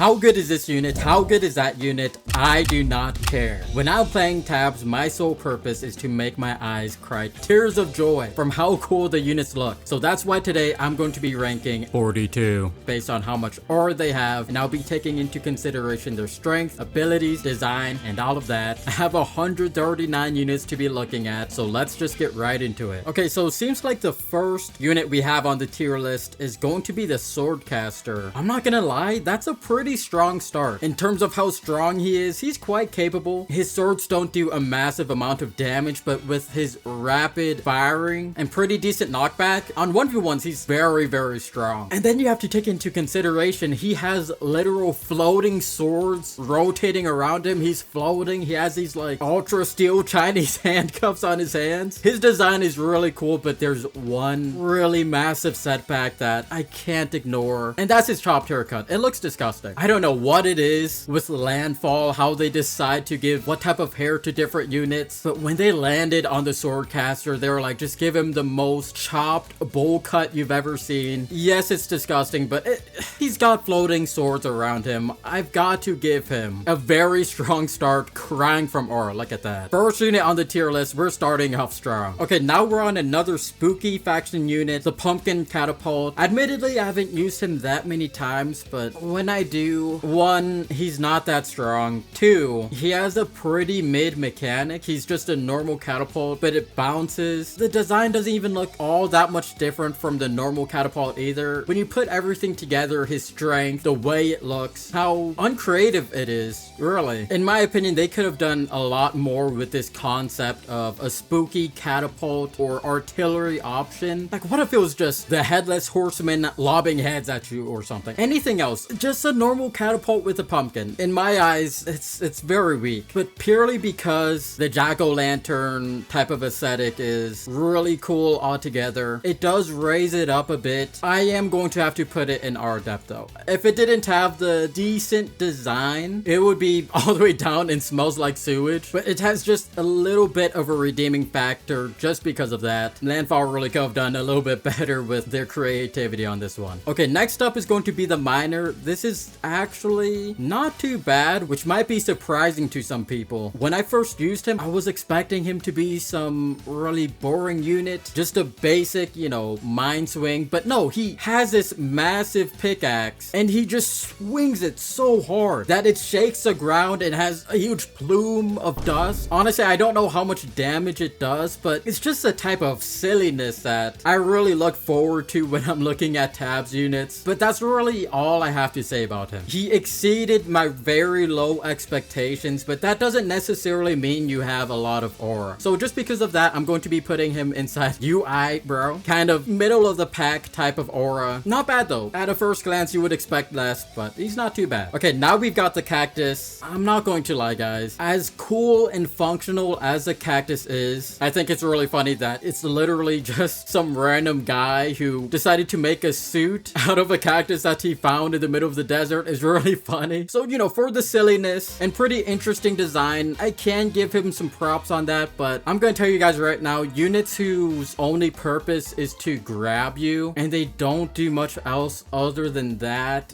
How good is this unit? How good is that unit? I do not care. When I'm playing tabs, my sole purpose is to make my eyes cry tears of joy from how cool the units look. So that's why today I'm going to be ranking 42 based on how much aura they have, and I'll be taking into consideration their strength, abilities, design, and all of that. I have 139 units to be looking at, so let's just get right into it. Okay, so it seems like the first unit we have on the tier list is going to be the Swordcaster. I'm not gonna lie, that's a pretty strong start. In terms of how strong he is, he's quite capable. His swords don't do a massive amount of damage, but with his rapid firing and pretty decent knockback, on 1v1s he's very, very strong. And then you have to take into consideration he has literal floating swords rotating around him. He's floating. He has these like ultra steel Chinese handcuffs on his hands. His design is really cool, but there's one really massive setback that I can't ignore, and that's his chopped haircut. It looks disgusting. I don't know what it is with Landfall, how they decide to give what type of hair to different units, but when they landed on the Swordcaster, they were like, just give him the most chopped bowl cut you've ever seen. Yes, it's disgusting, but he's got floating swords around him. I've got to give him a very strong start, crying from aura. Look at that. First unit on the tier list, we're starting off strong. Okay, now we're on another spooky faction unit, the Pumpkin Catapult. Admittedly, I haven't used him that many times, but when I do, one, he's not that strong. Two, he has a pretty mid mechanic. He's just a normal catapult, but it bounces. The design doesn't even look all that much different from the normal catapult either. When you put everything together, his strength, the way it looks, how uncreative it is, really. In my opinion, they could have done a lot more with this concept of a spooky catapult or artillery option. Like, what if it was just the headless horseman lobbing heads at you or something? Anything else, just a normal catapult with a pumpkin. In my eyes, it's very weak, but purely because the jack-o'-lantern type of aesthetic is really cool altogether. It does raise it up a bit. I am going to have to put it in R depth though. If it didn't have the decent design, it would be all the way down and smells like sewage, but it has just a little bit of a redeeming factor just because of that. Landfall really could have done a little bit better with their creativity on this one. Okay, next up is going to be the Miner. This is actually not too bad, which might be surprising to some people. When I first used him, I was expecting him to be some really boring unit, just a basic, you know, mind swing, but no, he has this massive pickaxe and he just swings it so hard that it shakes the ground and has a huge plume of dust. Honestly, I don't know how much damage it does, but it's just a type of silliness that I really look forward to when I'm looking at tabs units. But that's really all I have to say about him. He exceeded my very low expectations, but that doesn't necessarily mean you have a lot of aura. So just because of that, I'm going to be putting him inside UI, bro. Kind of middle of the pack type of aura. Not bad though. At a first glance, you would expect less, but he's not too bad. Okay, now we've got the Cactus. I'm not going to lie, guys. As cool and functional as the Cactus is, I think it's really funny that it's literally just some random guy who decided to make a suit out of a cactus that he found in the middle of the desert. Is really funny. So, you know, for the silliness and pretty interesting design, I can give him some props on that, but I'm going to tell you guys right now, units whose only purpose is to grab you and they don't do much else other than that,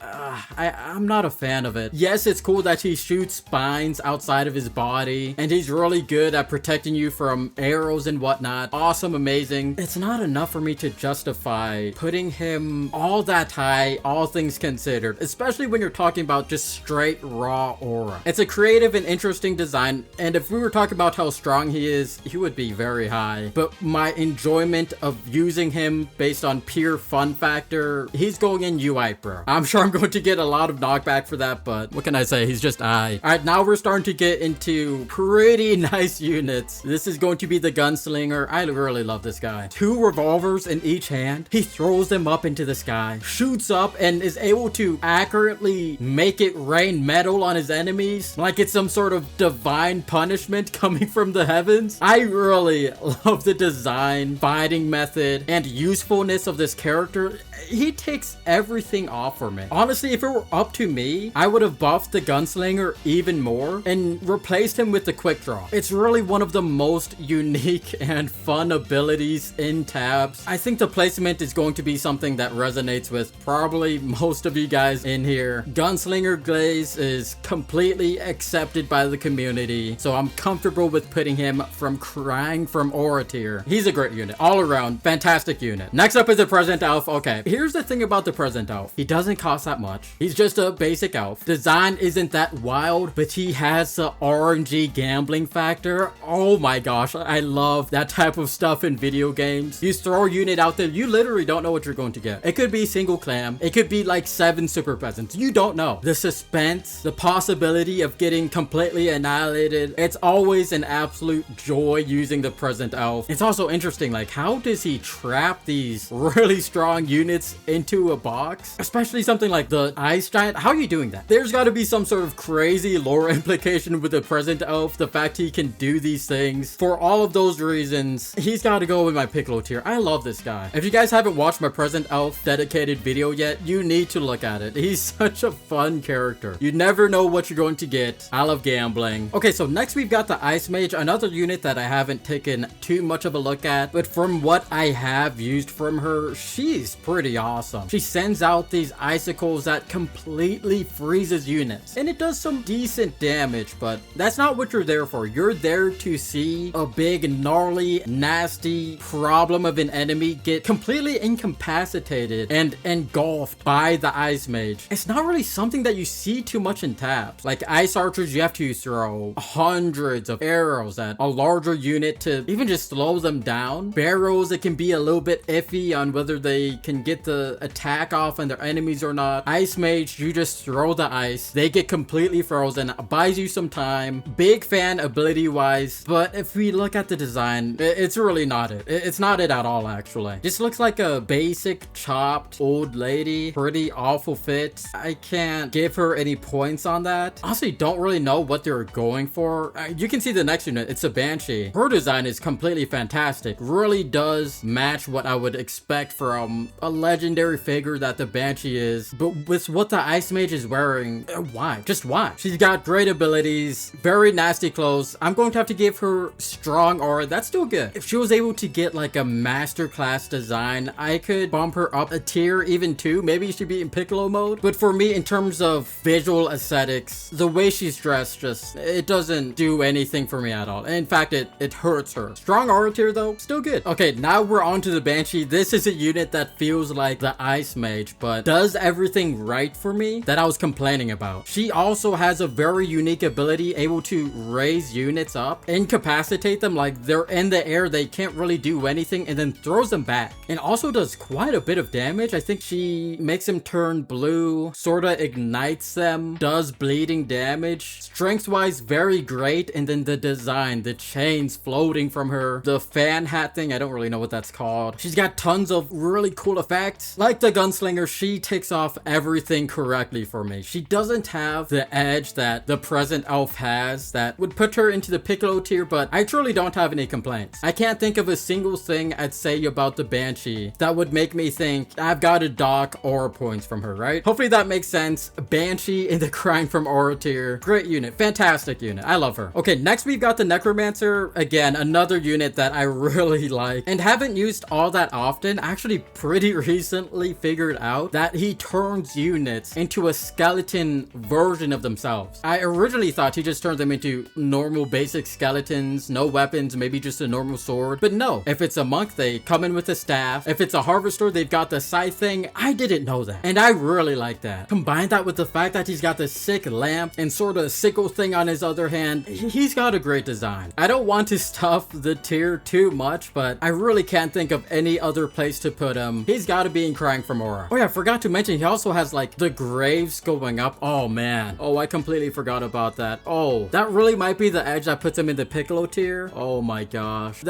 I'm not a fan of it. Yes, it's cool that he shoots spines outside of his body and he's really good at protecting you from arrows and whatnot. Awesome, amazing. It's not enough for me to justify putting him all that high, all things considered, especially when you're talking about just straight raw aura. It's a creative and interesting design, and if we were talking about how strong he is, he would be very high, but my enjoyment of using him based on pure fun factor, he's going in UI, bro. I'm sure I'm going to get a lot of knockback for that, but what can I say? He's just I. Alright, now we're starting to get into pretty nice units. This is going to be the Gunslinger. I really love this guy. 2 revolvers in each hand. He throws them up into the sky, shoots up, and is able to accurately make it rain metal on his enemies. enemies like it's some sort of divine punishment coming from the heavens. I really love the design, fighting method, and usefulness of this character. He takes everything off for me. Honestly, if it were up to me, I would have buffed the Gunslinger even more and replaced him with the Quick Draw. It's really one of the most unique and fun abilities in tabs. I think the placement is going to be something that resonates with probably most of you guys in here. Gunslinger Glaze is completely accepted by the community, so I'm comfortable with putting him from Crying from Aura tier. He's a great unit. All around, fantastic unit. Next up is the Present Elf. Okay, here's the thing about the Present Elf. He doesn't cost that much. He's just a basic elf. Design isn't that wild, but he has the RNG gambling factor. Oh my gosh, I love that type of stuff in video games. You throw a unit out there, you literally don't know what you're going to get. It could be single clam. It could be like 7 super peasants. You don't know. The suspense, the possibility of getting completely annihilated. It's always an absolute joy using the Present Elf. It's also interesting, like, how does he trap these really strong units into a box? Especially something like the Ice Giant. How are you doing that? There's got to be some sort of crazy lore implication with the Present Elf. The fact he can do these things. For all of those reasons, he's got to go with my Piccolo tier. I love this guy. If you guys haven't watched my Present Elf dedicated video yet, you need to look at it. He's such a fun character. You never know what you're going to get. I love gambling. Okay, so next we've got the Ice Mage, another unit that I haven't taken too much of a look at, but from what I have used from her, she's pretty awesome. She sends out these icicles that completely freezes units, and it does some decent damage, but that's not what you're there for. You're there to see a big, gnarly, nasty problem of an enemy get completely incapacitated and engulfed by the Ice Mage. It's not really something that you see too much in tabs. Like Ice Archers, you have to throw hundreds of arrows at a larger unit to even just slow them down. Barrows, it can be a little bit iffy on whether they can get the attack off on their enemies or not. Ice Mage, you just throw the ice. They get completely frozen. Buys you some time. Big fan ability wise, but if we look at the design, it's really not it. It's not it at all, actually. Just looks like a basic chopped old lady. Pretty awful fit. I can't give her any points on that. Honestly, don't really know what they're going for. You can see the next unit. It's a Banshee. Her design is completely fantastic. Really does match what I would expect from a legendary figure that the Banshee is. But with what the Ice Mage is wearing, why? Just why? She's got great abilities, very nasty clothes. I'm going to have to give her strong aura. That's still good. If she was able to get like a masterclass design, I could bump her up a tier, even 2. Maybe she'd be in Piccolo mode. But for me, in terms of visual aesthetics, the way she's dressed, just, it doesn't do anything for me at all. In fact, it hurts her. Strong aura tier though, still good. Okay, now we're on to the Banshee. This is a unit that feels like the Ice Mage, but does everything right for me that I was complaining about. She also has a very unique ability, able to raise units up, incapacitate them like they're in the air, they can't really do anything, and then throws them back. And also does quite a bit of damage. I think she makes them turn blue, sorta ignites them, does bleeding damage. Strength wise, very great. And then the design, the chains floating from her, the fan hat thing, I don't really know what that's called. She's got tons of really cool effects. Like the Gunslinger, she takes off everything correctly for me. She doesn't have the edge that the Present Elf has that would put her into the Piccolo tier, but I truly don't have any complaints. I can't think of a single thing I'd say about the Banshee that would make me think I've got to dock aura points from her, right? Hopefully that makes sense. Banshee in the Crying from Aura tier. Great unit. Fantastic unit. I love her. Okay, next we've got the Necromancer. Again, another unit that I really like and haven't used all that often. Actually, pretty recently figured out that he turns units into a skeleton version of themselves. I originally thought he just turned them into normal basic skeletons, no weapons, maybe just a normal sword. But no, if it's a monk, they come in with a staff. If it's a harvester, they've got the scythe thing. I didn't know that, and I really like that. Combine that with the fact that he's got the sick lamp and sort of sickle thing on his other hand, he's got a great design. I don't want to stuff the tier too much, but I really can't think of any other place to put him. He's got to be in Crying from Aura. Oh yeah, I forgot to mention he also has like the graves going up. Oh man, oh, I completely forgot about that. Oh, that really might be the edge that puts him in the Piccolo tier. Oh my gosh,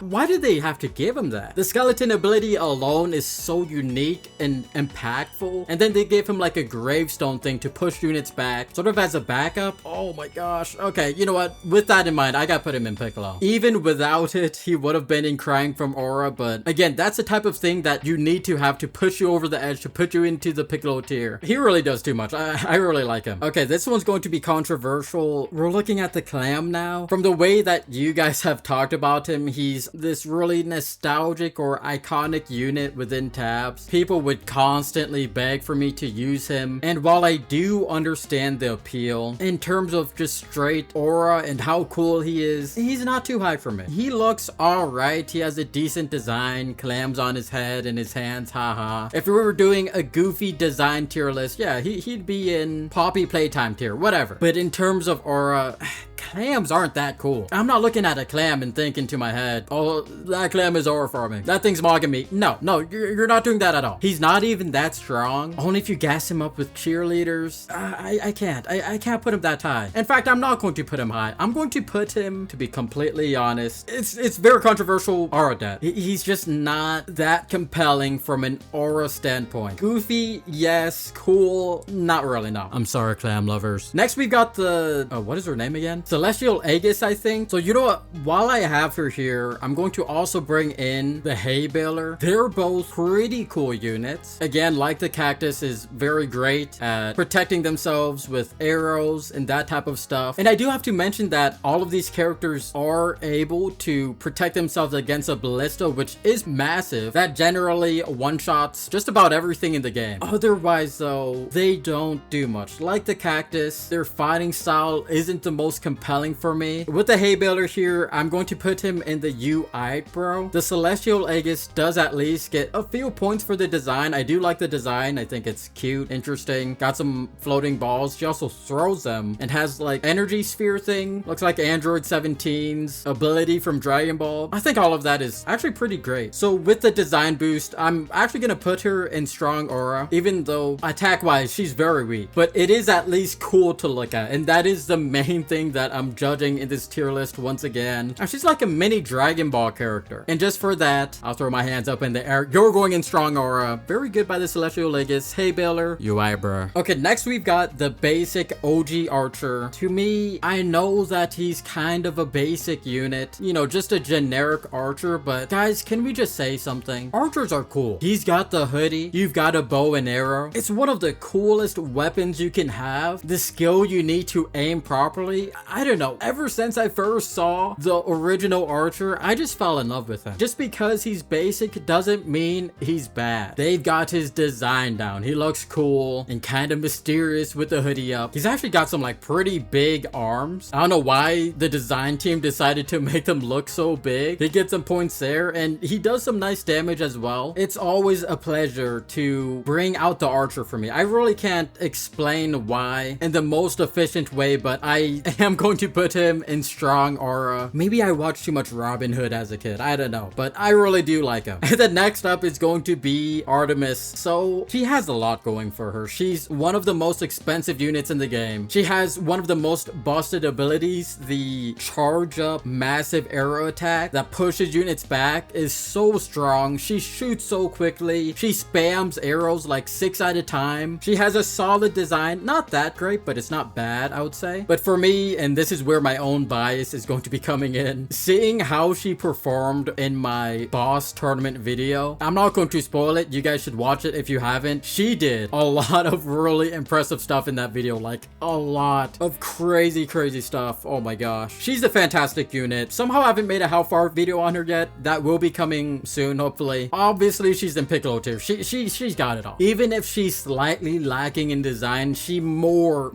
why did they have to give him that? The skeleton ability alone is so unique and impactful, and then they gave him like a gravestone thing to push units back. sort of as a backup. Oh my gosh. Okay, you know what? With that in mind, I gotta put him in Piccolo. Even without it, he would have been in Crying from Aura, but again, that's the type of thing that you need to have to push you over the edge, to put you into the Piccolo tier. He really does too much. I really like him. Okay, this one's going to be controversial. We're looking at the Clam now. From the way that you guys have talked about him, he's this really nostalgic or iconic unit within Tabs. People would constantly beg for me to use him, and while I do understand the appeal in terms of just straight aura and how cool he is, he's not too high for me. He looks alright. He has a decent design, clams on his head and his hands, haha. If we were doing a goofy design tier list, yeah, he'd be in Poppy Playtime tier, whatever. But in terms of aura, clams aren't that cool. I'm not looking at a clam and thinking to my head, oh, that clam is aura farming. That thing's mogging me. No, you're not doing that at all. He's not even that strong. Only if you gas him up with cheerleaders. I can't put him that high. In fact, I'm not going to put him high. I'm going to put him, to be completely honest, it's very controversial, aura debt. He's just not that compelling from an aura standpoint. Goofy, yes. Cool, not really, no. I'm sorry, clam lovers. Next, we've got the, what is her name again? Celestial Aegis, I think. So you know what? While I have her here, I'm going to also bring in the Hay Baler. They're both pretty cool units. Again, like the Cactus is very great at protecting themselves with arrows and that type of stuff. And I do have to mention that all of these characters are able to protect themselves against a Ballista, which is massive. That generally one-shots just about everything in the game. Otherwise though, they don't do much. Like the Cactus, their fighting style isn't the most compelling for me. With the Hay Baler here, I'm going to put him in the UI bro. The Celestial Aegis does at least get a few points for the design. I do like the design. I think it's cute, interesting. Got some floating balls. She also throws them and has like energy sphere thing. Looks like Android 17's ability from Dragon Ball. I think all of that is actually pretty great. So with the design boost, I'm actually gonna put her in strong aura, even though attack wise she's very weak, but it is at least cool to look at, and that is the main thing that I'm judging in this tier list once again. She's like a mini Dragon Ball character, and just for that, I'll throw my hands up in the air. You're going in strong aura. Very good by the Celestial Aegis. Hay Baler, UI bruh. Okay, next we've got the basic OG Archer. To me, I know that he's kind of a basic unit, you know, just a generic archer, but guys, can we just say something? Archers are cool. He's got the hoodie, you've got a bow and arrow. It's one of the coolest weapons you can have. The skill you need to aim properly. I don't know, ever since I first saw the original Archer, I just fell in love with him. Just because he's basic doesn't mean he's bad. They've got his design down. He looks cool and kind of mysterious with the hoodie up. He's actually got some like pretty big arms. I don't know why the design team decided to make them look so big. He gets some points there, and he does some nice damage as well. It's always a pleasure to bring out the Archer for me. I really can't explain why in the most efficient way, but I am going to put him in strong aura. Maybe I watched too much Robin Hood as a kid. I don't know, but I really do like him. And the next up is going to be Artemis. So she has a lot going for her. She's one of the most expensive units in the game. She has one of the most busted abilities. The charge up massive arrow attack that pushes units back is so strong. She shoots so quickly. She spams arrows like 6 at a time. She has a solid design. Not that great, but it's not bad, I would say. But for me, and this is where my own bias is going to be coming in, seeing how she performed in my boss tournament video, I'm not going to spoil it. You guys should watch it if you haven't. She did a lot of really impressive stuff in that video, like a lot of crazy stuff. Oh my gosh. She's a fantastic unit. Somehow I haven't made a how far video on her yet. That will be coming soon, hopefully. Obviously, she's in Piccolo tier. She's got it all. Even if she's slightly lacking in design, she more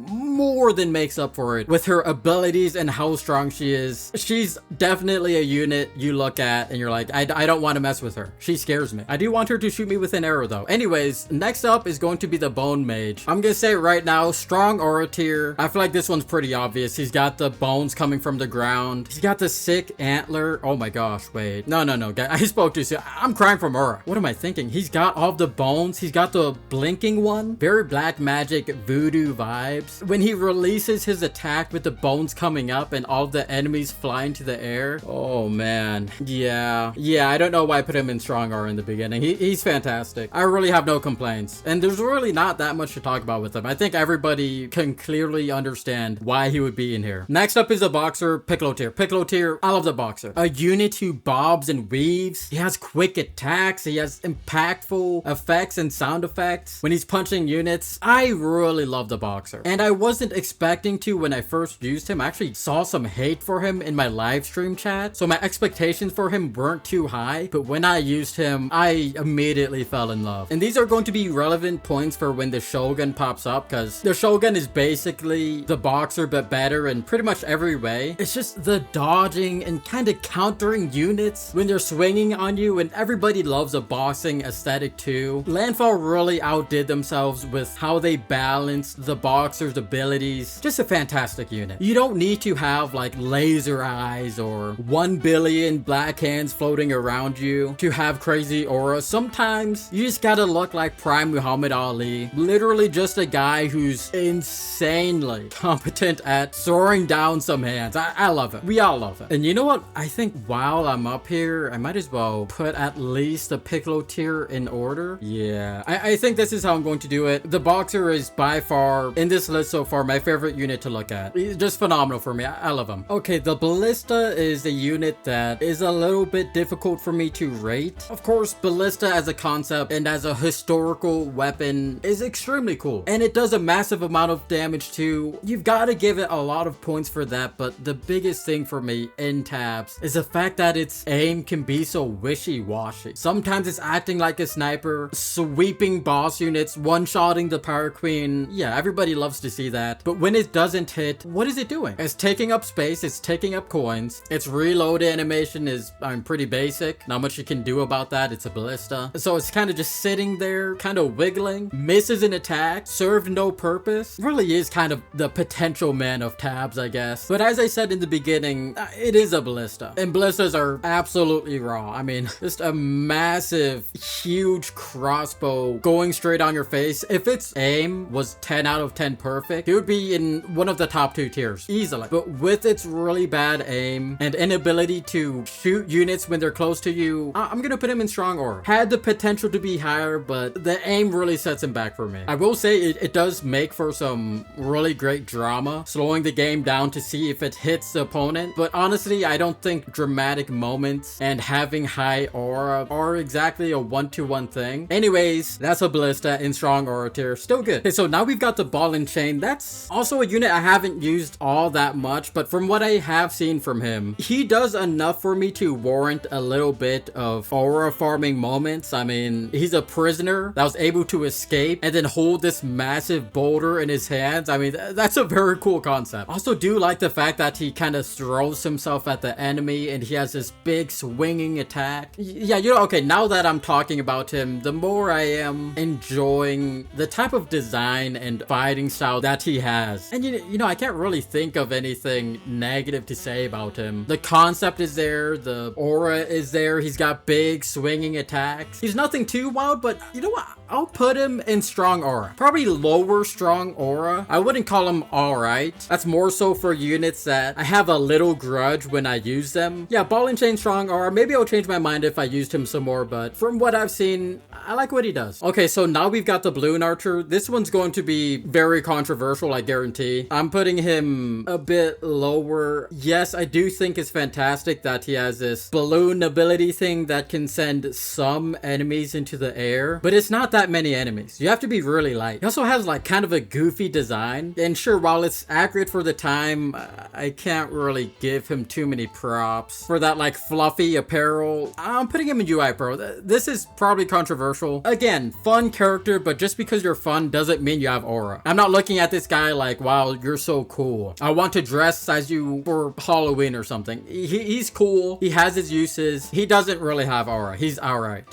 than makes up for it with her abilities and how strong she is. She's definitely a unit you look at and you're like, I don't want to mess with her. She scares me. I do want her to shoot me with an arrow though. Anyways, next up is going to be the Bone Mage. I'm gonna say right now, strong aura tier. I feel like this one's pretty obvious. He's got the bones coming from the ground. He's got the sick antler. Oh my gosh, wait. No, guys, I spoke too soon. I'm crying from aura. What am I thinking? He's got all the bones. He's got the blinking one. Very black magic voodoo vibes. When he releases his attack with the bone rounds coming up and all the enemies fly into the air. Oh man. Yeah, I don't know why I put him in strong aura in the beginning. He's fantastic. I really have no complaints, and there's really not that much to talk about with him. I think everybody can clearly understand why he would be in here. Next up is a boxer, Piccolo Tear. Piccolo Tear, I love the boxer. A unit who bobs and weaves. He has quick attacks. He has impactful effects and sound effects when he's punching units. I really love the boxer, and I wasn't expecting to when I first used him. I actually saw some hate for him in my live stream chat, so my expectations for him weren't too high, but when I used him, I immediately fell in love. And these are going to be relevant points for when the Shogun pops up, because the Shogun is basically the boxer but better in pretty much every way. It's just the dodging and kind of countering units when they're swinging on you, and everybody loves a boxing aesthetic too. Landfall really outdid themselves with how they balanced the boxer's abilities. Just a fantastic unit. You don't need to have like laser eyes or 1 billion black hands floating around you to have crazy aura. Sometimes you just gotta look like Prime Muhammad Ali. Literally just a guy who's insanely competent at soaring down some hands. I love it. We all love it. And you know what? I think while I'm up here, I might as well put at least the Piccolo Tear in order. Yeah, I think this is how I'm going to do it. The boxer is by far, in this list so far, my favorite unit to look at. He's just phenomenal for me. I love him. Okay, the Ballista is a unit that is a little bit difficult for me to rate. Of course, Ballista as a concept and as a historical weapon is extremely cool, and it does a massive amount of damage too. You've got to give it a lot of points for that, but the biggest thing for me in tabs is the fact that its aim can be so wishy-washy. Sometimes it's acting like a sniper, sweeping boss units, one-shotting the Power Queen. Yeah, everybody loves to see that. But when it doesn't hit, what is it doing? It's taking up space, it's taking up coins. Its reload animation is pretty basic. Not much you can do about that. It's a ballista. So it's kind of just sitting there, kind of wiggling, misses an attack, served no purpose. Really is kind of the potential man of tabs, I guess. But as I said in the beginning, it is a ballista. And ballistas are absolutely raw. I mean, just a massive, huge crossbow going straight on your face. If its aim was 10 out of 10 perfect, it would be in one of the top 2 tiers, easily. But with its really bad aim and inability to shoot units when they're close to you, I'm gonna put him in strong aura. Had the potential to be higher, but the aim really sets him back for me. I will say it does make for some really great drama, slowing the game down to see if it hits the opponent. But honestly, I don't think dramatic moments and having high aura are exactly a one-to-one thing. Anyways, that's a ballista in strong aura tier. Still good. Okay, so now we've got the ball and chain. That's also a unit I haven't used all that much, but from what I have seen from him, he does enough for me to warrant a little bit of aura farming moments. I mean, he's a prisoner that was able to escape and then hold this massive boulder in his hands. I mean, that's a very cool concept. Also do like the fact that he kind of throws himself at the enemy and he has this big swinging attack. Yeah, you know, okay, now that I'm talking about him, the more I am enjoying the type of design and fighting style that he has. And you know, I can't really think of anything negative to say about him. The concept is there, the aura is there, he's got big swinging attacks. He's nothing too wild, but you know what? I'll put him in strong aura. Probably lower strong aura. I wouldn't call him alright. That's more so for units that I have a little grudge when I use them. Yeah, ball and chain strong aura. Maybe I'll change my mind if I used him some more, but from what I've seen, I like what he does. Okay, so now we've got the balloon archer. This one's going to be very controversial, I guarantee. I'm putting him a bit lower. Yes, I do think it's fantastic that he has this balloon ability thing that can send some enemies into the air, but it's not that many enemies. You have to be really light. He also has like kind of a goofy design, and sure, while it's accurate for the time, I can't really give him too many props for that like fluffy apparel. I'm putting him in UI Pro. This is probably controversial. Again, fun character, but just because you're fun doesn't mean you have aura. I'm not looking at this guy like, wow, you're so cool. I want to dress as you for Halloween or something. He's cool. He has his uses. He doesn't really have aura. He's alright.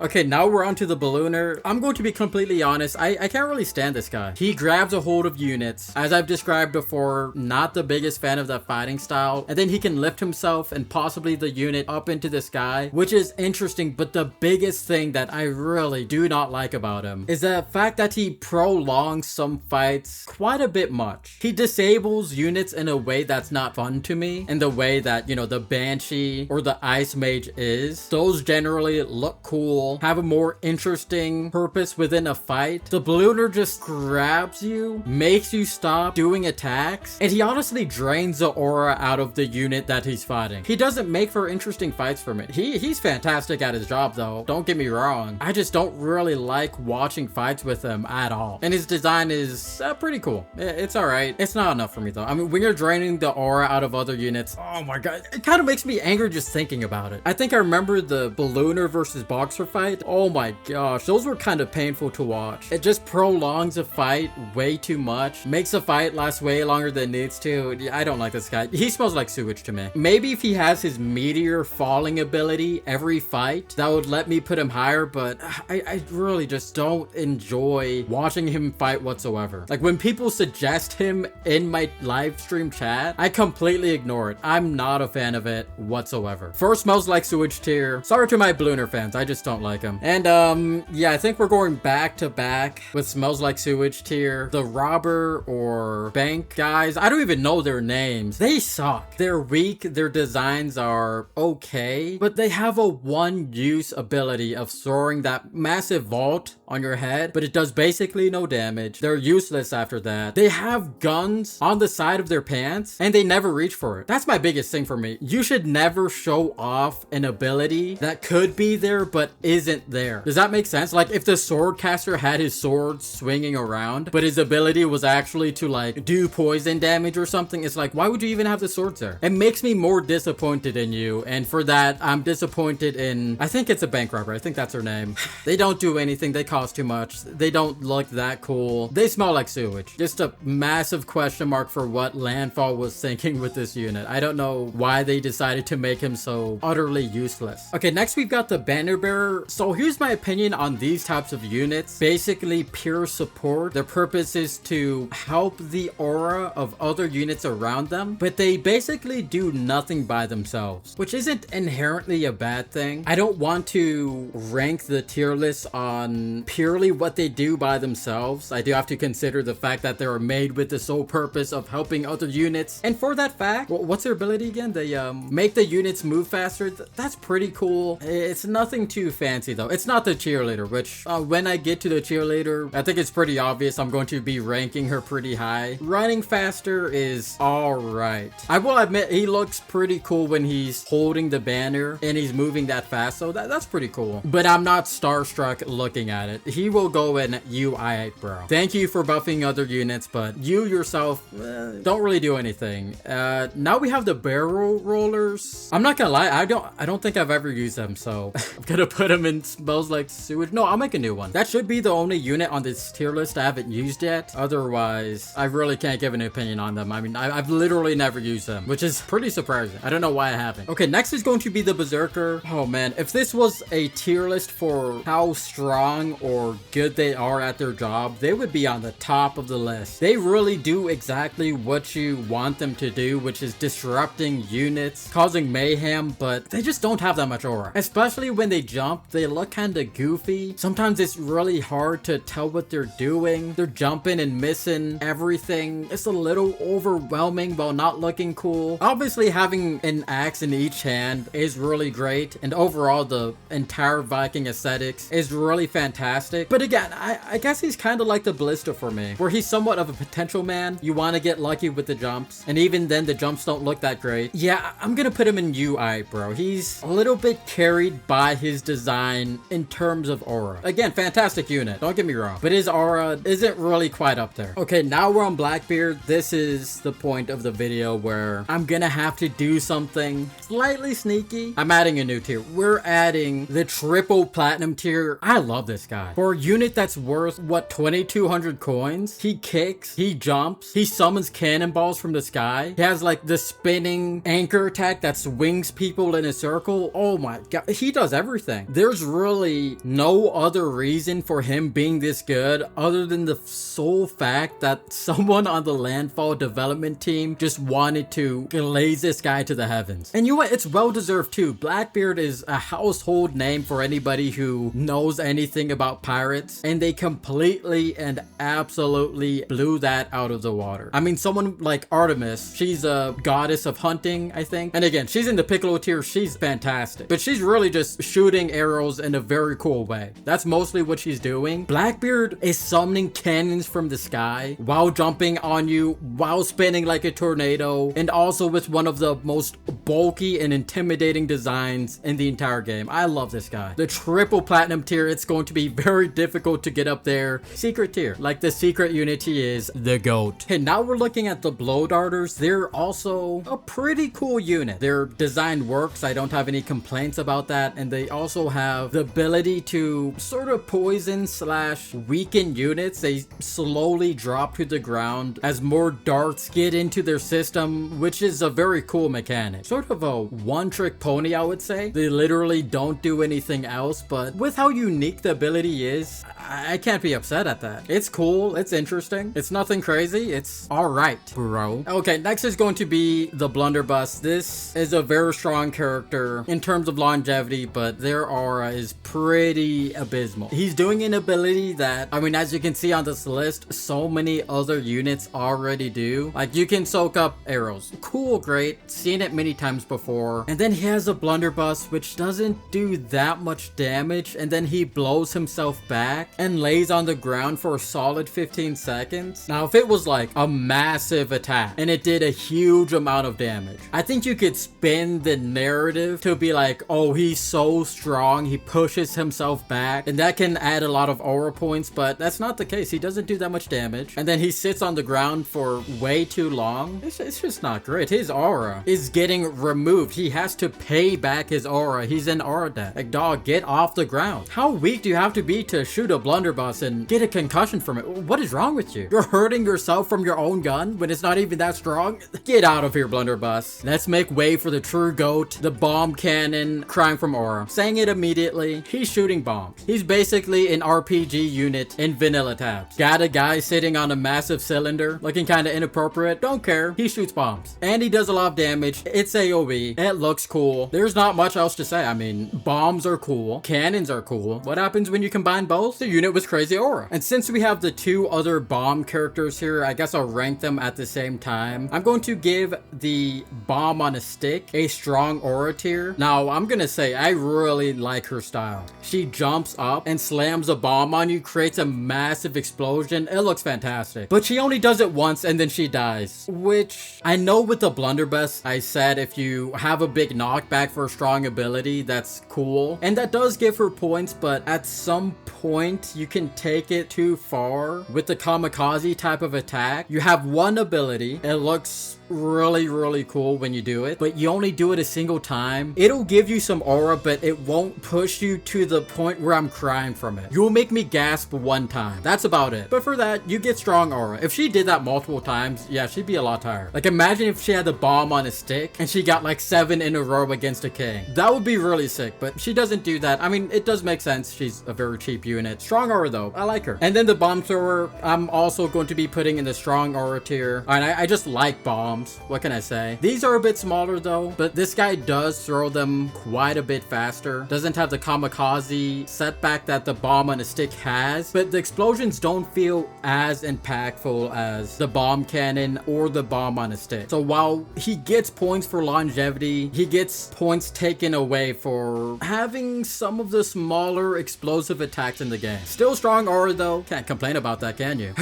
Okay, now we're on to the Ballooner. I'm going to be completely honest, I can't really stand this guy. He grabs a hold of units. As I've described before, not the biggest fan of that fighting style. And then he can lift himself and possibly the unit up into the sky, which is interesting. But the biggest thing that I really do not like about him is the fact that he prolongs some fights quite a bit much. He disables units in a way that's not fun to me, in the way that, you know, the Banshee or the Ice Mage is. Those generally look cool, have a more interesting purpose within a fight. The Ballooner just grabs you, makes you stop doing attacks, and he honestly drains the aura out of the unit that he's fighting. He doesn't make for interesting fights for me. He's fantastic at his job though, don't get me wrong. I just don't really like watching fights with him at all. And his design is pretty cool. It's alright. It's not enough for me though. I mean, when you're draining the aura out of other units, oh my god, it kind of makes me angry just thinking about it. I think I remember the Ballooner versus Boxer fight. Oh my gosh, those were kind of painful to watch. It just prolongs a fight way too much, makes a fight last way longer than it needs to. I don't like this guy. He smells like sewage to me. Maybe if he has his meteor falling ability every fight, that would let me put him higher, but I really just don't enjoy watching him fight whatsoever. Like when people suggest him in my live stream chat, I completely ignore it. I'm not a fan of it whatsoever. First smells like sewage tier. Sorry to my Ballooner fans, I just don't like him. And yeah, I think we're going back to back with smells like sewage tier. The robber or bank guys, I don't even know their names. They suck. They're weak, their designs are okay, but they have a one-use ability of throwing that massive vault on your head, but it does basically no damage. They're useless after that. They have guns on the side of their pants and they never reach for it. That's my biggest thing for me. You should never show off an ability that could be there but isn't there. Does that make sense? Like if the sword caster had his sword swinging around, but his ability was actually to like do poison damage or something, it's like, why would you even have the swords there? It makes me more disappointed in you, and for that I'm disappointed in, I think it's a bank robber, I think that's her name. They don't do anything, they cost too much, they don't look that cool, they smell like sewage. Just a massive question mark for what Landfall was thinking with this unit. I don't know why they decided to make him so utterly useless. Okay, next we've got the Banner Bearer. So here's my opinion on these types of units. Basically pure support. Their purpose is to help the aura of other units around them, but they basically do nothing by themselves, which isn't inherently a bad thing. I don't want to rank the tier list on purely what they do by themselves. I do have to consider the fact that they are made with the sole purpose of helping other units, and for that fact, what's their ability again? They make the units move faster. That's pretty cool. It's nothing too fancy though. It's not the cheerleader, which when I get to the cheerleader, I think it's pretty obvious I'm going to be ranking her pretty high. Running faster is alright. I will admit he looks pretty cool when he's holding the banner and he's moving that fast, so that's pretty cool. But I'm not starstruck looking at it. He will go in UI, bro. Thank you for buffing other units, but you yourself don't really do anything. Now we have the barrel rollers. I'm not gonna lie, I don't think I've ever used them, so I'm gonna put them in smells like sewage. No, I'll make a new one. That should be the only unit on this tier list I haven't used yet. Otherwise, I really can't give an opinion on them. I mean, I've literally never used them, which is pretty surprising. I don't know why I haven't. Okay, next is going to be the Berserker. Oh man, if this was a tier list for how strong or good they are at their job, they would be on the top of the list. They really do exactly what you want them to do, which is disrupting units, causing mayhem, but they just don't have that much aura. Especially when they jump, they look kind of goofy. Sometimes it's really hard to tell what they're doing. They're jumping and missing everything. It's a little overwhelming while not looking cool. Obviously, having an axe in each hand is really great, and overall the entire Viking aesthetics is really fantastic. But again, I guess he's kind of like the Ballista for me, where he's somewhat of a potential man. You want to get lucky with the jumps, and even then the jumps don't look that great. Yeah, I'm gonna put him in UI, bro. He's a little bit carried by his design in terms of aura. Again, fantastic unit, don't get me wrong, but his aura isn't really quite up there. Okay, now we're on Blackbeard. This is the point of the video where I'm gonna have to do something slightly sneaky. I'm adding a new tier. We're adding the triple platinum tier. I love this guy. For a unit that's worth, what, 2,200 coins? He kicks, he jumps, he summons cannonballs from the sky. He has like the spinning anchor attack that swings people in a circle. Oh my god, he does everything. there's really no other reason for him being this good other than the sole fact that someone on the Landfall development team just wanted to glaze this guy to the heavens. And you know what? It's well deserved too. Blackbeard is a household name for anybody who knows anything about pirates, and they completely and absolutely blew that out of the water. I mean, someone like Artemis, she's a goddess of hunting, I think. And again, she's in the Piccolo tier. She's fantastic, but she's really just shooting arrows in a very cool way. That's mostly what she's doing. Blackbeard is summoning cannons from the sky while jumping on you, while spinning like a tornado, and also with one of the most bulky and intimidating designs in the entire game. I love this guy. The triple platinum tier, it's going to be very difficult to get up there. Secret tier, like the secret unit, he is the GOAT. And now we're looking at the Blow Darters. They're also a pretty cool unit. Their design works. I don't have any complaints about that. And they also have the ability to sort of poison slash weaken units. They slowly drop to the ground as more darts get into their system, which is a very cool mechanic. Sort of a one-trick pony, I would say. They literally don't do anything else, but with how unique the ability is, I can't be upset at that. It's cool. It's interesting. It's nothing crazy. It's all right, bro. Okay, next is going to be the Blunderbuss. This is a very strong character in terms of longevity, but their aura is pretty abysmal. He's doing an ability that, I mean, as you can see on this list, so many other units already do. Like, you can soak up arrows. Cool, great. Seen it many times before. And then he has a Blunderbuss, which doesn't do that much damage, and then he blows himself back and lays on the ground for a solid 15 seconds. Now, if it was like a massive attack and it did a huge amount of damage, I think you could spin the narrative to be like, oh, he's so strong, he pushes himself back, and that can add a lot of aura points, but that's not the case. He doesn't do that much damage, and then he sits on the ground for way too long. It's just not great. His aura is getting removed. He has to pay back his aura. He's in aura debt. Like, dog, get off the ground. How weak do you have to be to shoot a Blunderbuss and get a concussion from it? What is wrong with you? You're hurting yourself from your own gun when it's not even that strong? Get out of here, Blunderbuss. Let's make way for the true GOAT, the bomb cannon crying from aura. Saying it immediately, he's shooting bombs. He's basically an RPG unit in vanilla tabs. Got a guy sitting on a massive cylinder, looking kind of inappropriate. Don't care. He shoots bombs. And he does a lot of damage. It's AoE. It looks cool. There's not much else to say. I mean, bombs are cool. Cannons are cool. What happens when you combine both? The unit with crazy aura. And since we have the two other bomb characters here, I guess I'll rank them at the same time. I'm going to give the bomb on a stick a strong aura tier. Now, I'm gonna say I really like her style. She jumps up and slams a bomb on you, creates a massive explosion. It looks fantastic. But she only does it once and then she dies. Which, I know with the Blunderbuss, I said if you have a big knockback for a strong ability, that's cool. And that does give her points, but at some point, you can take it too far with the kamikaze type of attack. You have one ability. It looks really cool when you do it, but you only do it a single time. It'll give you some aura, but it won't push you to the point where I'm crying from it. You'll make me gasp one time. That's about it. But for that, you get strong aura. If she did that multiple times, yeah, she'd be a lot tired. Like, imagine if she had the bomb on a stick and she got like 7 in a row against a king. That would be really sick, but she doesn't do that. I mean, it does make sense. She's a very cheap unit. Strong aura though. I like her. And then the bomb thrower, I'm also going to be putting in the strong aura tier. And I just like bombs. What can I say? These are a bit smaller though, but this guy does throw them quite a bit faster. Doesn't have the kamikaze setback that the bomb on a stick has, but the explosions don't feel as impactful as the bomb cannon or the bomb on a stick. So while he gets points for longevity, he gets points taken away for having some of the smaller explosive attacks in the game. Still strong aura though. Can't complain about that, can you?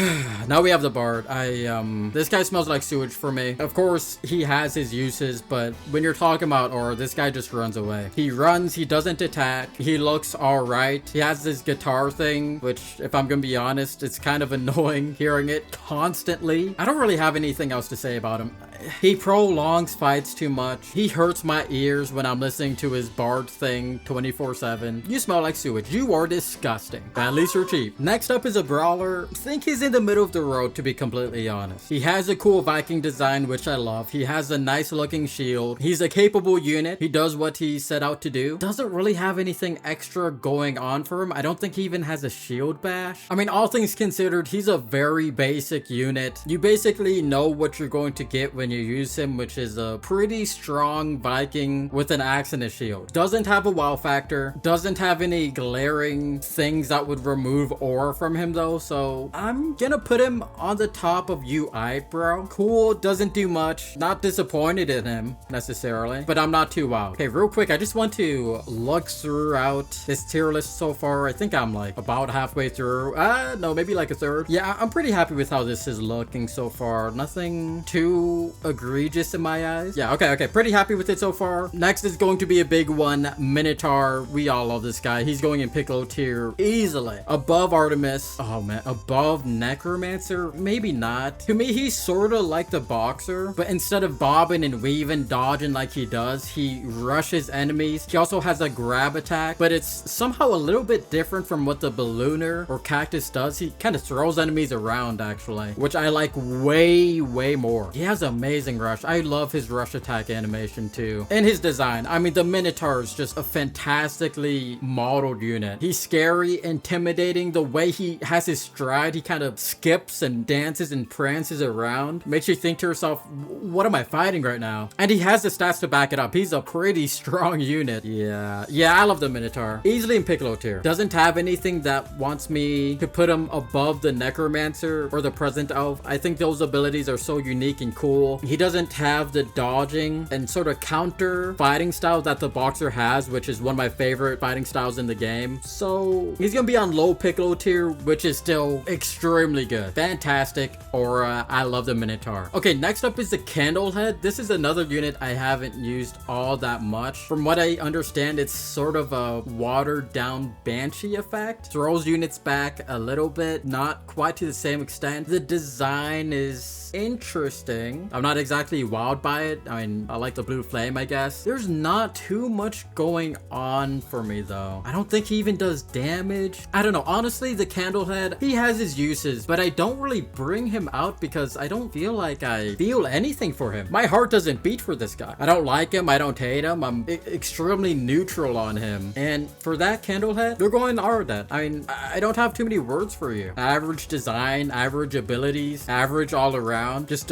Now we have the Bard. This guy smells like sewage for me. Of course, he has his uses, but when you're talking about aura, this guy just runs away. He runs, he doesn't attack, he looks alright. He has this guitar thing, which, if I'm gonna be honest, it's kind of annoying hearing it constantly. I don't really have anything else to say about him. He prolongs fights too much. He hurts my ears when I'm listening to his Bard thing 24/7. You smell like sewage. You are disgusting. At least you're cheap. Next up is a Brawler. I think he's in the middle of the road, to be completely honest. He has a cool Viking design, which I love. He has a nice looking shield. He's a capable unit. He does what he set out to do. Doesn't really have have anything extra going on for him. I don't think he even has a shield bash. I mean, all things considered, he's a very basic unit. You basically know what you're going to get when you use him, which is a pretty strong Viking with an axe and a shield. Doesn't have a wow factor, doesn't have any glaring things that would remove aura from him though, so I'm gonna put him on the top of UI, bro. Cool, doesn't do much, not disappointed in him necessarily, but I'm not too wowed. Okay, real quick, I just want to look throughout this tier list so far. I think I'm like about halfway through. No, maybe like a third. Yeah, I'm pretty happy with how this is looking so far. Nothing too egregious in my eyes. Yeah, okay, pretty happy with it so far. Next is going to be a big one, Minotaur. We all love this guy. He's going in Piccolo tier easily. Above Artemis. Oh man, above Necromancer? Maybe not. To me, he's sort of like the Boxer, but instead of bobbing and weaving, dodging like he does, he rushes enemies. He also has a grab attack, but it's somehow a little bit different from what the Ballooner or Cactus does. He kind of throws enemies around actually, which I like way more. He has amazing rush. I love his rush attack animation too. And his design. I mean, the Minotaur is just a fantastically modeled unit. He's scary, intimidating. The way he has his stride, he kind of skips and dances and prances around. Makes you think to yourself, what am I fighting right now? And he has the stats to back it up. He's a pretty strong unit. Yeah, I love the Minotaur. Easily in Piccolo tier. Doesn't have anything that wants me to put him above the Necromancer or the Present Elf. I think those abilities are so unique and cool. He doesn't have the dodging and sort of counter fighting style that the Boxer has, which is one of my favorite fighting styles in the game. So he's gonna be on low Piccolo tier, which is still extremely good. Fantastic aura. I love the Minotaur. Okay, next up is the Candlehead. This is another unit I haven't used all that much. From what I understand, it's sort of a watered down Banshee effect. Throws units back a little bit, not quite to the same extent. The design is interesting. I'm not exactly wowed by it. I mean, I like the blue flame, I guess. There's not too much going on for me though. I don't think he even does damage. I don't know. Honestly, the Candlehead, he has his uses, but I don't really bring him out because I don't feel like I feel anything for him. My heart doesn't beat for this guy. I don't like him. I don't hate him. I'm extremely neutral on him. And for that Candlehead, you're going Ardet. I mean, I don't have too many words for you. Average design, average abilities, average all around. Just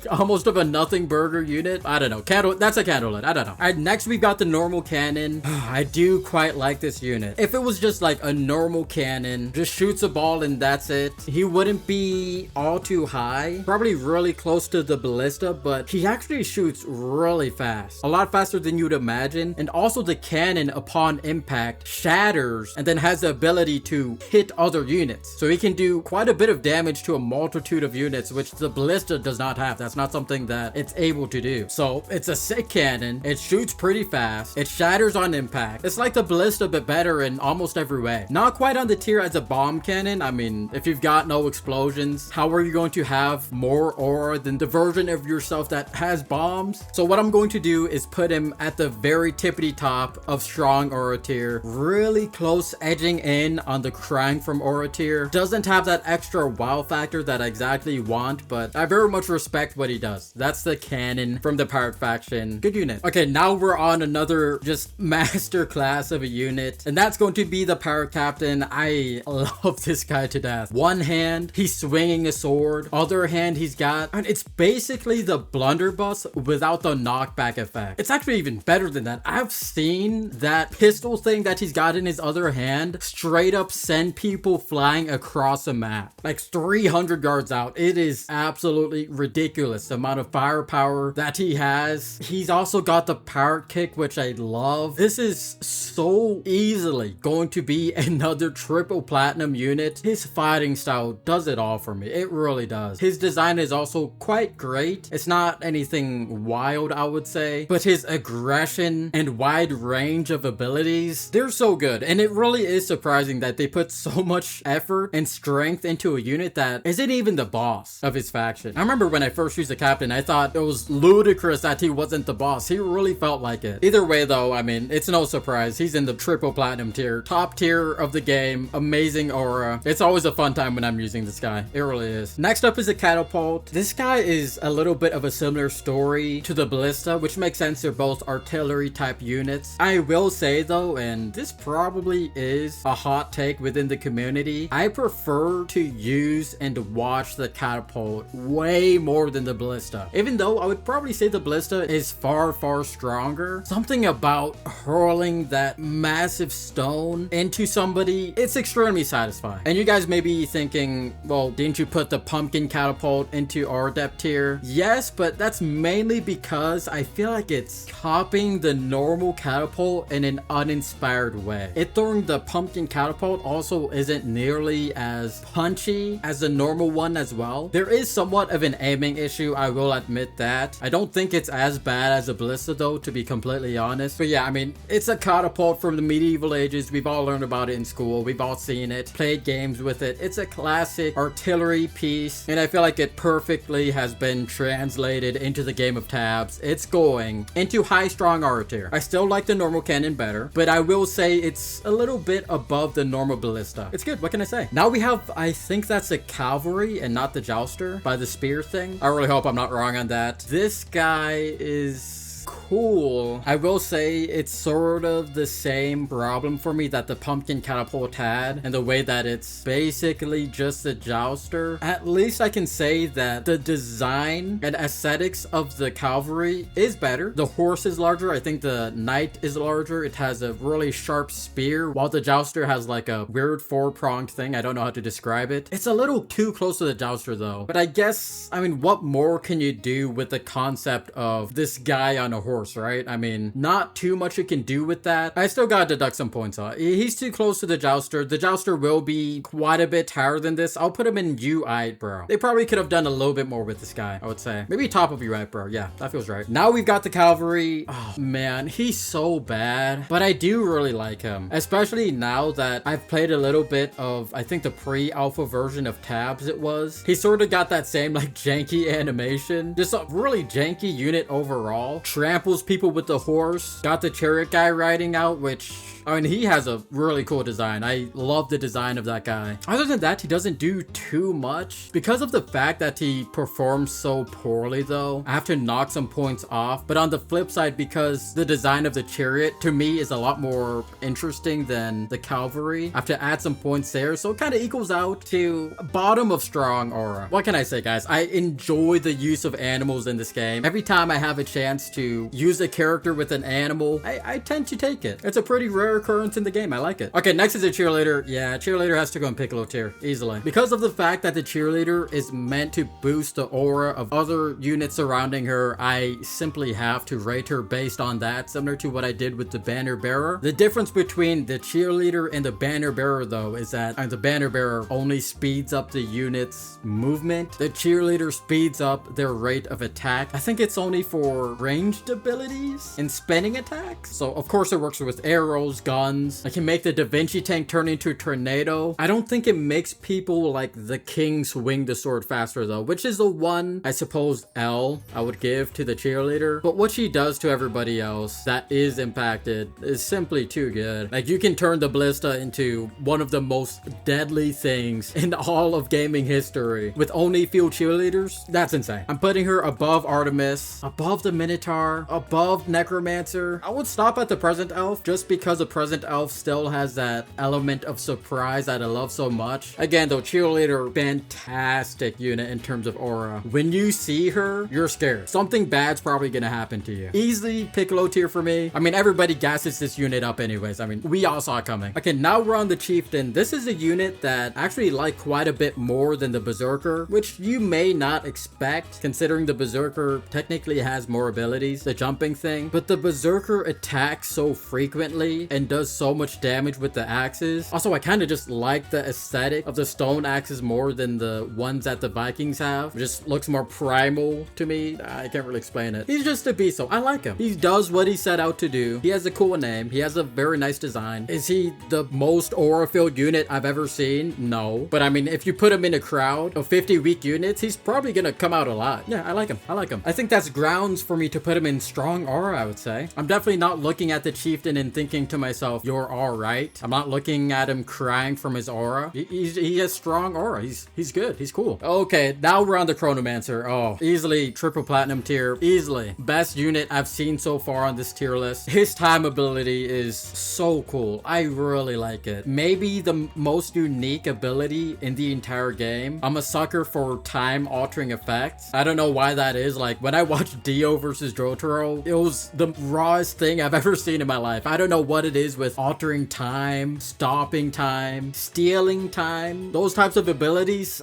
almost of a nothing burger unit. I don't know. That's a Candlehead. I don't know. All right, next we've got the normal cannon. I do quite like this unit. If it was just like a normal cannon, just shoots a ball and that's it, he wouldn't be all too high. Probably really close to the ballista, but he actually shoots really fast. A lot faster than you'd imagine. And also the cannon upon impact shatters and then has the ability to hit other units. So he can do quite a bit of damage to a multitude of units, which the ballista does not have. That's not something that it's able to do. So it's a sick cannon. It shoots pretty fast. It shatters on impact. It's like the ballista, but better in almost every way. Not quite on the tier as a bomb cannon. I mean, if you've got no explosions, how are you going to have more aura than the version of yourself that has bombs? So what I'm going to do is put him at the very tippity top of strong aura tier, really close edging in on the crying from aura tier. Doesn't have that extra wow factor that I exactly want, but I very much respect what he does. That's the cannon from the Pirate faction. Good unit. Okay, now we're on another just master class of a unit, and that's going to be the Pirate Captain. I love this guy to death. One hand, he's swinging a sword. Other hand, he's got, and it's basically the blunderbuss without the knockback effect. It's actually even better than that. I've seen that pistol thing that he's got in his other hand straight up send people flying across a map, like 300 yards out. It is absolutely ridiculous the amount of firepower that he has. He's also got the pirate kick, which I love. This is so easily going to be another triple platinum unit. His fighting style does it all for me. It really does. His design is also quite great. It's not anything wild, I would say, but his aggression and wide range of abilities, they're so good. And it really is surprising that they put so much effort and strength into a unit that isn't even the boss of his faction. I remember when I first used the captain, I thought it was ludicrous that he wasn't the boss. He really felt like it. Either way though, I mean, it's no surprise. He's in the triple platinum tier. Top tier of the game. Amazing aura. It's always a fun time when I'm using this guy. It really is. Next up is a catapult. This guy is a little bit of a similar story to the ballista, which makes sense. They're both artillery type units. I will say say though, and this probably is a hot take within the community, I prefer to use and watch the catapult way more than the ballista. Even though I would probably say the ballista is far stronger, something about hurling that massive stone into somebody, it's extremely satisfying. And you guys may be thinking, well, didn't you put the pumpkin catapult into our depth tier? Yes, but that's mainly because I feel like it's copying the normal catapult in an uninspired way. It throwing the pumpkin catapult also isn't nearly as punchy as the normal one as well. There is somewhat of an aiming issue, I will admit that. I don't think it's as bad as a ballista though, to be completely honest. But yeah, I mean, it's a catapult from the medieval ages. We've all learned about it in school. We've all seen it, played games with it. It's a classic artillery piece, and I feel like it perfectly has been translated into the game of tabs. It's going into high strong R tier. I still like the normal cannon better, but I will say it's a little bit above the normal ballista. It's good, what can I say? Now we have, I think that's a cavalry and not the jouster by the spear thing. I really hope I'm not wrong on that. This guy is cool. I will say it's sort of the same problem for me that the pumpkin catapult had, and the way that it's basically just a jouster. At least I can say that the design and aesthetics of the cavalry is better. The horse is larger. I think the knight is larger. It has a really sharp spear, while the jouster has like a weird four-pronged thing. I don't know how to describe it. It's a little too close to the jouster though. But I guess, I mean, what more can you do with the concept of this guy on a horse, right? I mean, not too much you can do with that. I still gotta deduct some points on it. He's too close to the jouster. The jouster will be quite a bit higher than this. I'll put him in UI, bro. They probably could have done a little bit more with this guy, I would say. Maybe top of UI, bro. Yeah, that feels right. Now we've got the cavalry. Oh man, he's so bad, but I do really like him, especially now that I've played a little bit of, I think the pre-alpha version of tabs it was. He sort of got that same like janky animation, just a really janky unit overall. Tramples people with the horse. Got the chariot guy riding out, which, I mean, he has a really cool design. I love the design of that guy. Other than that, he doesn't do too much. Because of the fact that he performs so poorly though, I have to knock some points off. But on the flip side, because the design of the chariot to me is a lot more interesting than the cavalry, I have to add some points there. So it kind of equals out to bottom of strong aura. What can I say, guys? I enjoy the use of animals in this game. Every time I have a chance to use a character with an animal, I tend to take it. It's a pretty rare occurrence in the game. I like it. Okay, next is a cheerleader. Yeah, cheerleader has to go in Piccolo tier easily. Because of the fact that the cheerleader is meant to boost the aura of other units surrounding her, I simply have to rate her based on that, similar to what I did with the banner bearer. The difference between the cheerleader and the banner bearer though is that the banner bearer only speeds up the unit's movement. The cheerleader speeds up their rate of attack. I think it's only for ranged abilities and spinning attacks. So of course it works with arrows, guns. I can make the Da Vinci tank turn into a tornado. I don't think it makes people like the king swing the sword faster though, which is the one, I suppose, L I would give to the cheerleader. But what she does to everybody else that is impacted is simply too good. Like, you can turn the ballista into one of the most deadly things in all of gaming history with only few cheerleaders. That's insane. I'm putting her above Artemis, above the Minotaur, above Necromancer. I would stop at the present elf just because the present elf still has that element of surprise that I love so much. Again though, cheerleader, fantastic unit in terms of aura. When you see her, you're scared. Something bad's probably gonna happen to you. Easily Piccolo tier for me. I mean, everybody gasses this unit up anyways. I mean, we all saw it coming. Okay, now we're on the chieftain. This is a unit that I actually like quite a bit more than the berserker, which you may not expect considering the berserker technically has more abilities, the jumping thing, but the berserker attacks so frequently and does so much damage with the axes. Also, I kind of just like the aesthetic of the stone axes more than the ones that the Vikings have. It just looks more primal to me. I can't really explain it. He's just a beast, so I like him. He does what he set out to do. He has a cool name. He has a very nice design. Is he the most aura-filled unit I've ever seen? No. But I mean, if you put him in a crowd of 50 weak units, he's probably gonna come out a lot. Yeah, I like him. I like him. I think that's grounds for me to put him in strong aura, I would say. I'm definitely not looking at the chieftain and thinking to myself, you're all right. I'm not looking at him crying from his aura. He has strong aura. He's good. He's cool. Okay, now we're on the Chronomancer. Oh, easily triple platinum tier. Easily. Best unit I've seen so far on this tier list. His time ability is so cool. I really like it. Maybe the most unique ability in the entire game. I'm a sucker for time altering effects. I don't know why that is. Like when I watched Dio versus Jotaro, it was the rawest thing I've ever seen in my life. I don't know what it is with altering time, stopping time, stealing time, those types of abilities.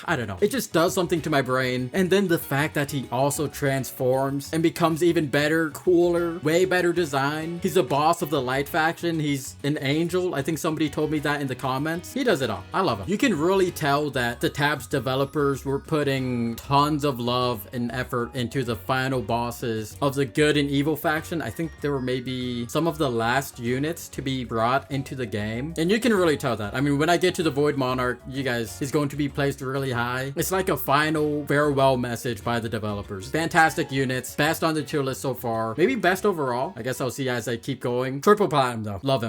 I don't know. It just does something to my brain. And then the fact that he also transforms and becomes even better, cooler, way better design. He's a boss of the Light faction. He's an angel. I think somebody told me that in the comments. He does it all. I love him. You can really tell that the Tabs developers were putting tons of love and effort into the final bosses of the good and evil faction. I think there were maybe some of the last units to be brought into the game. And you can really tell that. I mean, when I get to the Void Monarch, you guys, he's going to be placed really high. It's like a final farewell message by the developers. Fantastic units. Best on the tier list so far. Maybe best overall. I guess I'll see as I keep going. Triple platinum though. Love him.